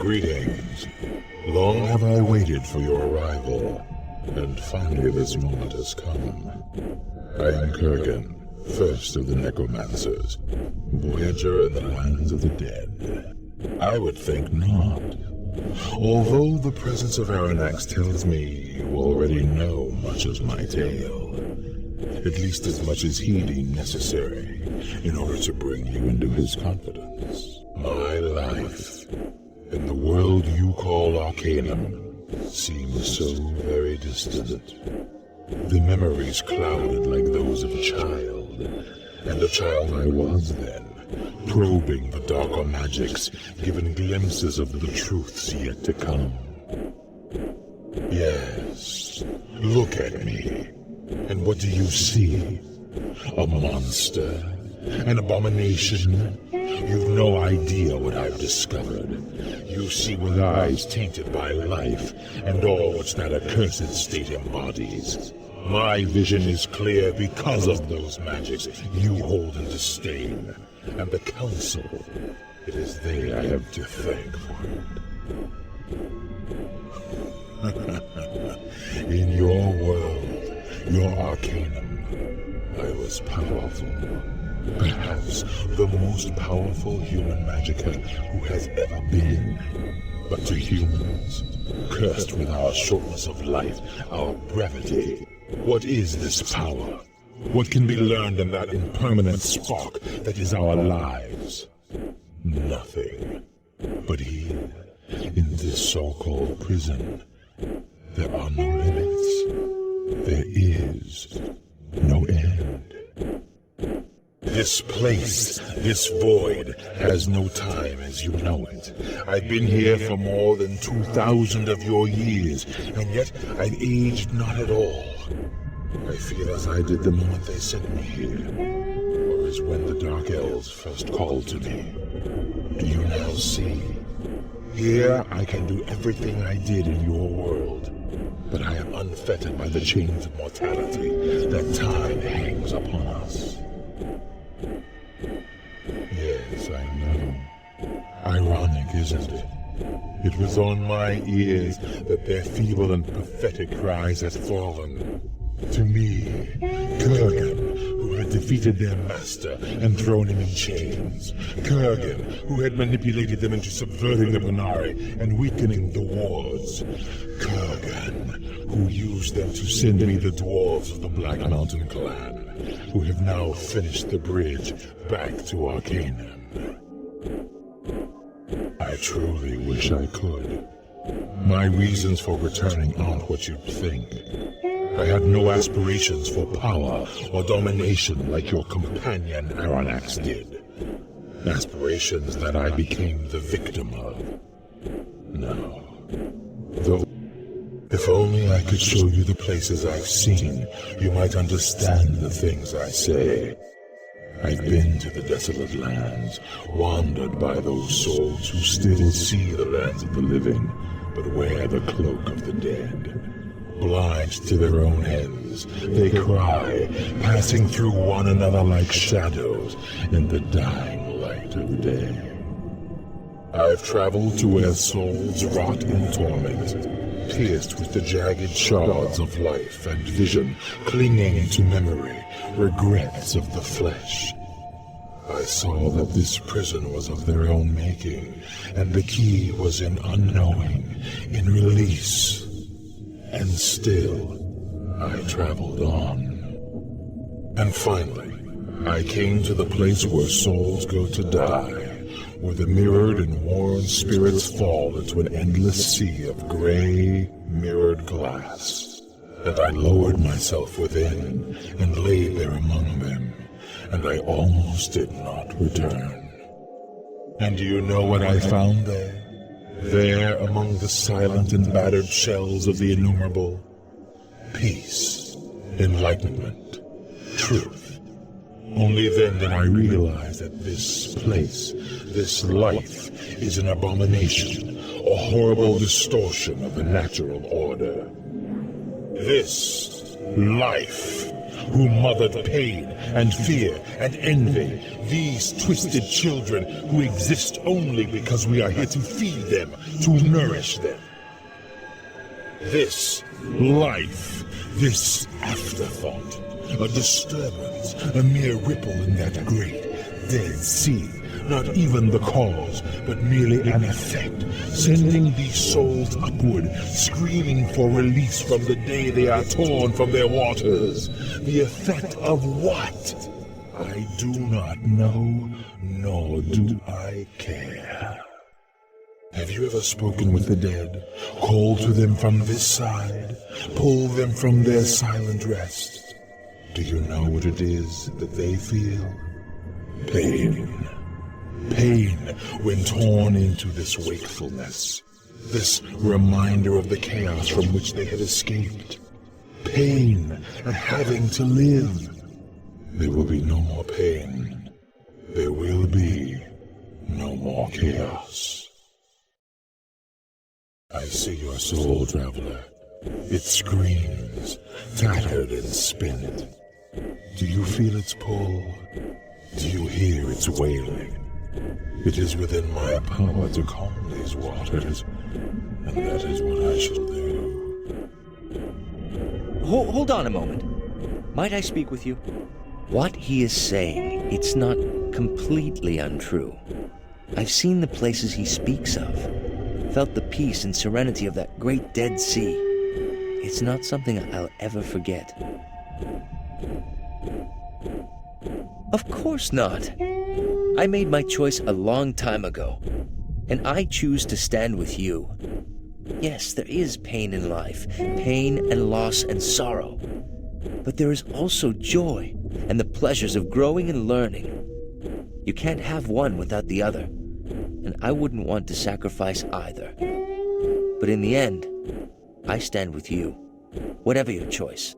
Greetings. Long have I waited for your arrival, and finally this moment has come. I am Kerghan, first of the necromancers, voyager in the lands of the dead. I would think not. Although the presence of Aranax tells me you already know much of my tale, at least as much as he deemed necessary in order to bring you into his confidence. My life in the world you call Arcanum seems so very distant. The memories clouded like those of a child, and a child I was then, probing the darker magics, given glimpses of the truths yet to come. Yes, look at me, and what do you see? A monster? An abomination? You've no idea what I've discovered. You see with eyes tainted by life, and all which that accursed state embodies. My vision is clear because of those magics you hold in disdain, and the Council, it is they I have to thank for it. In your world, your Arcanum, I was powerful. Perhaps the most powerful human magician who has ever been. But to humans, cursed with our shortness of life, our brevity, what is this power? What can be learned in that impermanent spark that is our lives? Nothing. But here, in this so-called prison, there are no limits. There is no end. This place, this void, has no time as you know it. I've been here for more than 2,000 of your years, and yet I've aged not at all. I feel as I did the moment they sent me here, or as when the Dark Elves first called to me. Do you now see? Here I can do everything I did in your world, but I am unfettered by the chains of mortality that time hangs upon us. Yes, I know. Ironic, isn't it? It was on my ears that their feeble and pathetic cries had fallen. To me, Kerghan, who had defeated their master and thrown him in chains. Kerghan, who had manipulated them into subverting the Bonari and weakening the wards. Kerghan, who used them to send me the dwarves of the Black Mountain clan, who have now finished the bridge back to Arcanum. I truly wish I could. My reasons for returning aren't what you'd think. I had no aspirations for power or domination like your companion Aranax did. Aspirations that I became the victim of. No. Though, if only I could show you the places I've seen, you might understand the things I say. I've been to the desolate lands, wandered by those souls who still see the lands of the living, but wear the cloak of the dead. Blind to their own ends, they cry, passing through one another like shadows in the dying light of day. I've traveled to where souls rot in torment, pierced with the jagged shards of life and vision, clinging to memory, regrets of the flesh. I saw that this prison was of their own making, and the key was in unknowing, in release. And still, I traveled on. And finally, I came to the place where souls go to die, where the mirrored and worn spirits fall into an endless sea of gray, mirrored glass. And I lowered myself within, and laid there among them, and I almost did not return. And do you know what I found there? There, among the silent and battered shells of the innumerable, peace, enlightenment, truth. Only then did I realize that this place, this life, is an abomination, a horrible distortion of the natural order. This life, who mothered pain and fear and envy, these twisted children who exist only because we are here to feed them, to nourish them. This life, this afterthought, a disturbance, a mere ripple in that great Dead Sea, not even the cause, but merely an effect, sending these souls upward, screaming for release from the day they are torn from their waters. The effect of what? I do not know, nor do I care. Have you ever spoken with the dead, called to them from this side, pulled them from their silent rest? Do you know what it is that they feel? Pain. Pain when torn into this wakefulness, this reminder of the chaos from which they had escaped. Pain at having to live. There will be no more pain. There will be no more chaos. I see your soul, traveler. It screams, tattered and spent. Do you feel its pull? Do you hear its wailing? It is within my power to calm these waters, and that is what I shall do. Hold on a moment. Might I speak with you? What he is saying, it's not completely untrue. I've seen the places he speaks of, felt the peace and serenity of that great Dead Sea. It's not something I'll ever forget. Of course not. I made my choice a long time ago, and I choose to stand with you. Yes, there is pain in life, pain and loss and sorrow. But there is also joy and the pleasures of growing and learning. You can't have one without the other, and I wouldn't want to sacrifice either. But in the end, I stand with you, whatever your choice.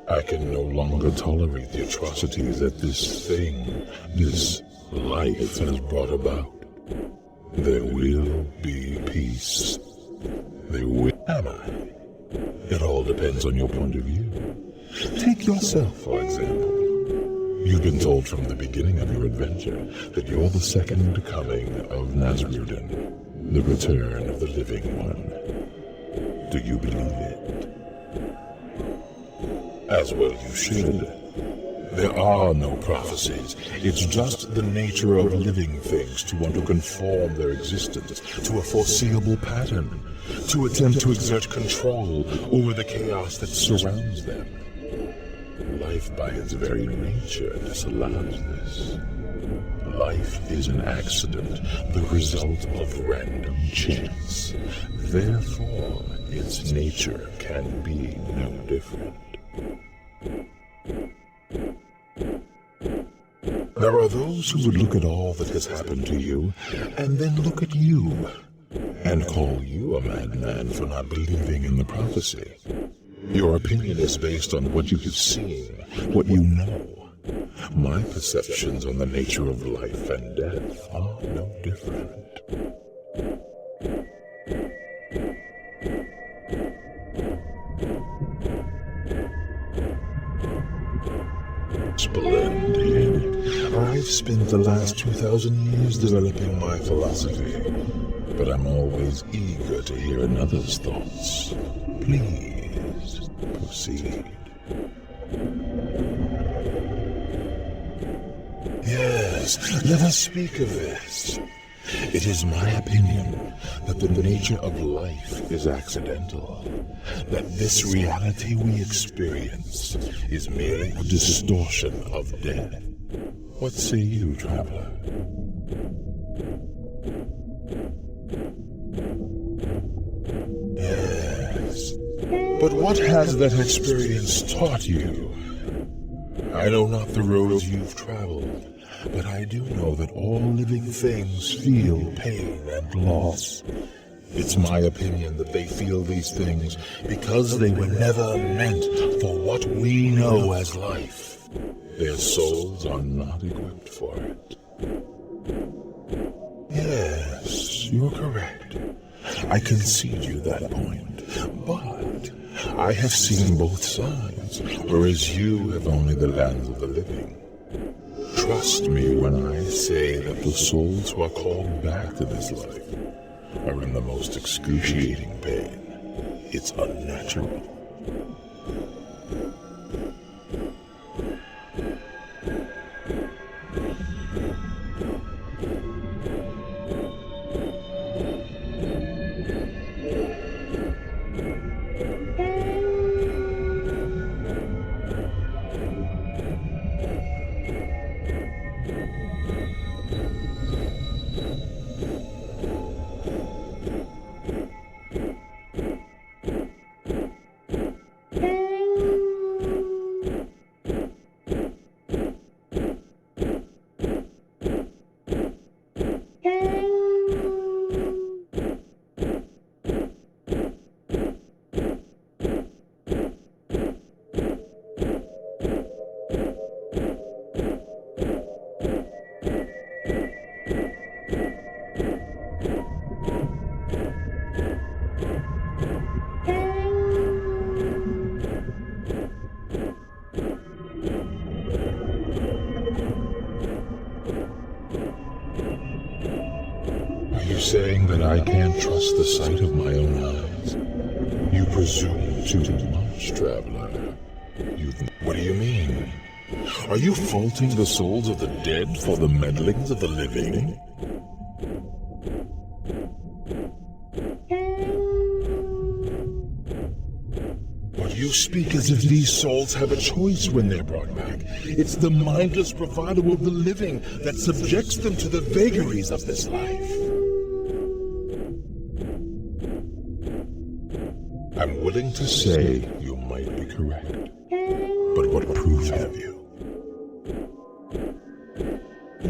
I can no longer tolerate the atrocities that this thing, this life has brought about. There will be peace. There will... Am I? It all depends on your point of view. Take yourself, for example. You've been told from the beginning of your adventure that you're the second coming of Nasruddin, the return of the living one. Do you believe it? As well you should. There are no prophecies. It's just the nature of living things to want to conform their existence to a foreseeable pattern, to attempt to exert control over the chaos that surrounds them. Life by its very nature disallows this. Life is an accident, the result of random chance. Therefore, its nature can be no different. There are those who would look at all that has happened to you, and then look at you, and call you a madman for not believing in the prophecy. Your opinion is based on what you have seen, what you know. My perceptions on the nature of life and death are no different. Splendid. I've spent the last 2,000 years developing my philosophy, but I'm always eager to hear another's thoughts. Please, proceed. Yes, let us speak of this. It is my opinion that the nature of life is accidental, that this reality we experience is merely a distortion of death. What say you, traveler? Yes, but what has that experience taught you? I know not the roads you've traveled, but I do know that all living things feel pain and loss. It's my opinion that they feel these things because they were never meant for what we know as life. Their souls are not equipped for it. Yes, you're correct. I concede you that point, but I have seen both sides, whereas you have only the lands of the living. Trust me when I say that the souls who are called back to this life are in the most excruciating pain. It's unnatural. Saying that I can't trust the sight of my own eyes? You presume too much, traveler. What do you mean? Are you faulting the souls of the dead for the meddlings of the living? But you speak as if these souls have a choice when they're brought back. It's the mindless bravado of the living that subjects them to the vagaries of this life. I'm willing to say you might be correct, but what proof have you?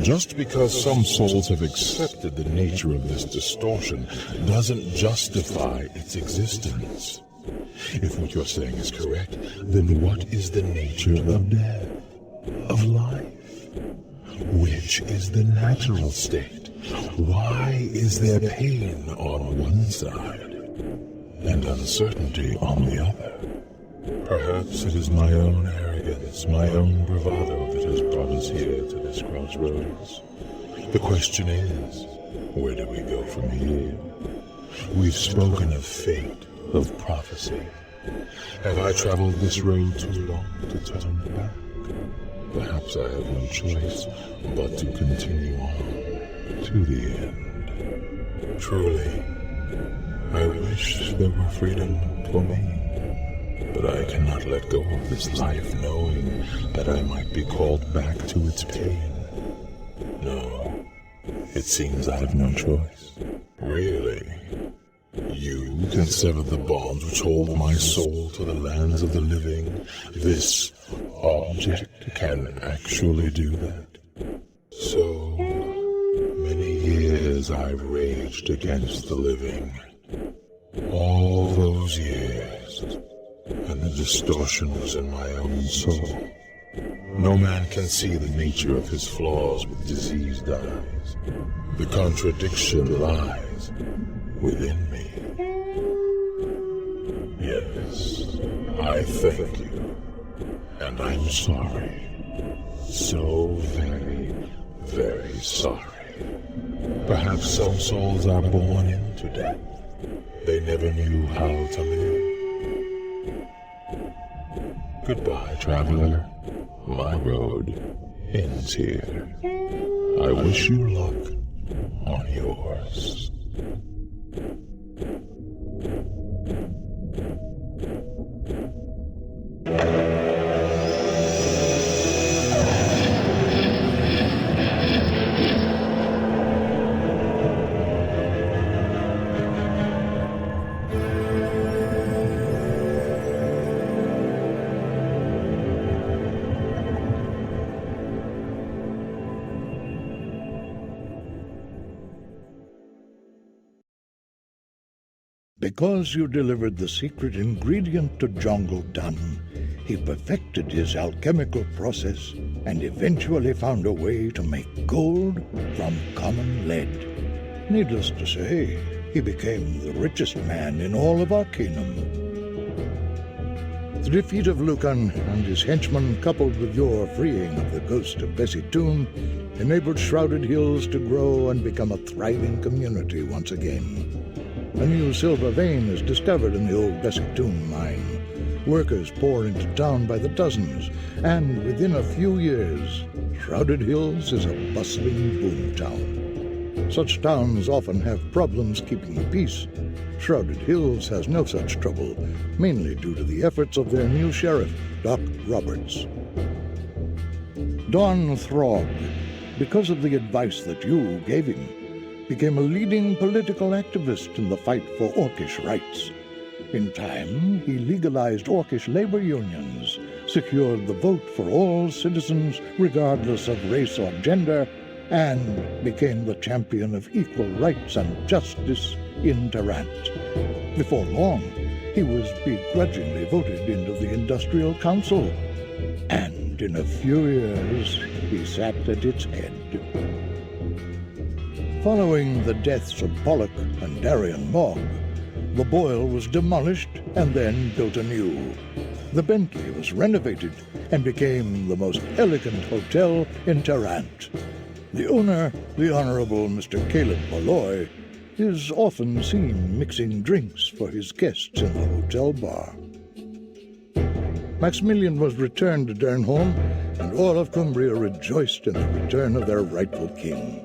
Just because some souls have accepted the nature of this distortion doesn't justify its existence. If what you're saying is correct, then what is the nature of death, of life? Which is the natural state? Why is there pain on one side and uncertainty on the other? Perhaps it is my own arrogance, my own bravado that has brought us here to this crossroads. The question is, where do we go from here? We've spoken of fate, of prophecy. Have I traveled this road too long to turn back? Perhaps I have no choice but to continue on to the end. Truly, I wish there were freedom for me, but I cannot let go of this life knowing that I might be called back to its pain. No, it seems I have no choice. Really? You can sever the bonds which hold my soul to the lands of the living. This object can actually do that. So many years I've raged against the living. All those years, and the distortion was in my own soul. No man can see the nature of his flaws with diseased eyes. The contradiction lies within me. Yes, I thank you, and I'm sorry. So very, very sorry. Perhaps some souls are born into death. They never knew how to live. Goodbye, traveler. My road ends here. I wish you luck on yours. Because you delivered the secret ingredient to Jungle Dun, he perfected his alchemical process and eventually found a way to make gold from common lead. Needless to say, he became the richest man in all of Arcanum. The defeat of Lucan and his henchmen, coupled with your freeing of the ghost of Bessie Toon, enabled Shrouded Hills to grow and become a thriving community once again. A new silver vein is discovered in the old Bessie Toon mine. Workers pour into town by the dozens, and within a few years, Shrouded Hills is a bustling boomtown. Such towns often have problems keeping the peace. Shrouded Hills has no such trouble, mainly due to the efforts of their new sheriff, Doc Roberts. Don Throg, because of the advice that you gave him, became a leading political activist in the fight for Orcish rights. In time, he legalized Orcish labor unions, secured the vote for all citizens regardless of race or gender, and became the champion of equal rights and justice in Tarant. Before long, he was begrudgingly voted into the Industrial Council, and in a few years, he sat at its head. Following the deaths of Pollock and Darian Mogg, the Boyle was demolished and then built anew. The Bentley was renovated and became the most elegant hotel in Tarant. The owner, the Honorable Mr. Caleb Malloy, is often seen mixing drinks for his guests in the hotel bar. Maximilian was returned to Dernholm, and all of Cumbria rejoiced in the return of their rightful king.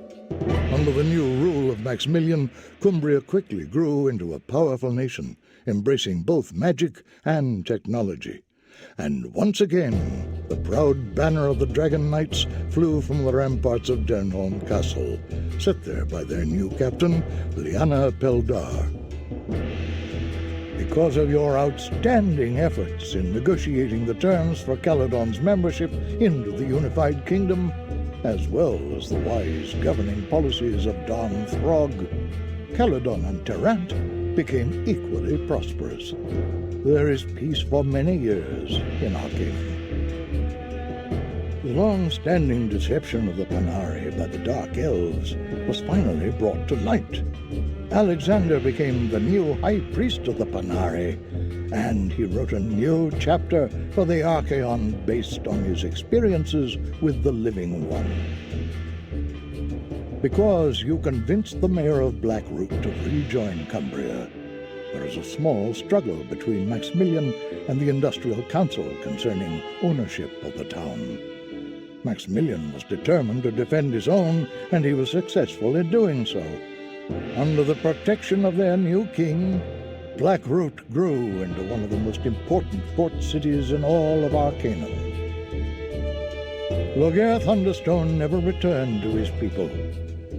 Under the new rule of Maximilian, Cumbria quickly grew into a powerful nation, embracing both magic and technology. And once again, the proud banner of the Dragon Knights flew from the ramparts of Dernholm Castle, set there by their new captain, Liana Peldar. Because of your outstanding efforts in negotiating the terms for Caledon's membership into the Unified Kingdom, as well as the wise governing policies of Don Throg, Caledon and Tarant became equally prosperous. There is peace for many years in Arcanum. The long-standing deception of the Panari by the Dark Elves was finally brought to light. Alexander became the new High Priest of the Panari, and he wrote a new chapter for the Archaon based on his experiences with the Living One. Because you convinced the mayor of Blackroot to rejoin Cumbria, there is a small struggle between Maximilian and the Industrial Council concerning ownership of the town. Maximilian was determined to defend his own, and he was successful in doing so. Under the protection of their new king, Blackroot grew into one of the most important port cities in all of Arcanum. Loghaire Thunderstone never returned to his people,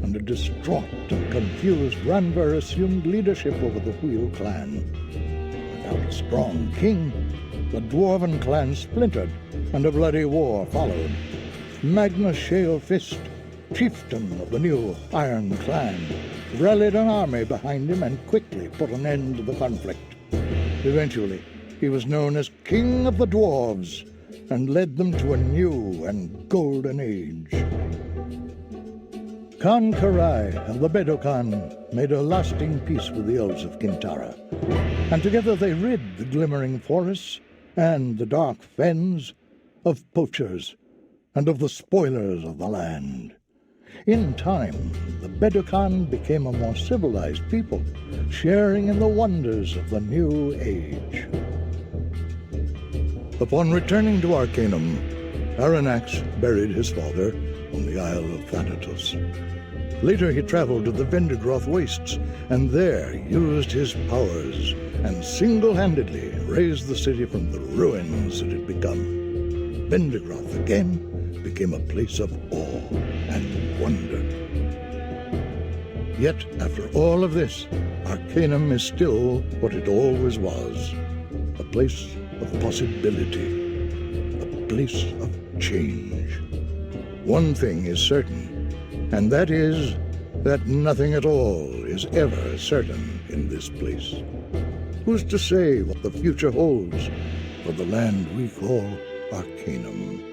and a distraught and confused Ranver assumed leadership over the Wheel clan. Without a strong king, the Dwarven clan splintered, and a bloody war followed. Magnus Shalefist, chieftain of the new Iron Clan, rallied an army behind him and quickly put an end to the conflict. Eventually, he was known as King of the Dwarves and led them to a new and golden age. Khan Karai and the Bedokan made a lasting peace with the elves of Kintara, and together they rid the glimmering forests and the dark fens of poachers and of the spoilers of the land. In time, the Bedokan became a more civilized people, sharing in the wonders of the new age. Upon returning to Arcanum, Aranax buried his father on the Isle of Thanatos. Later he traveled to the Vendigroth Wastes, and there used his powers and single-handedly raised the city from the ruins it had become. Vendigroth again became a place of awe and wonder. Yet, after all of this, Arcanum is still what it always was, a place of possibility, a place of change. One thing is certain, and that is that nothing at all is ever certain in this place. Who's to say what the future holds for the land we call Arcanum?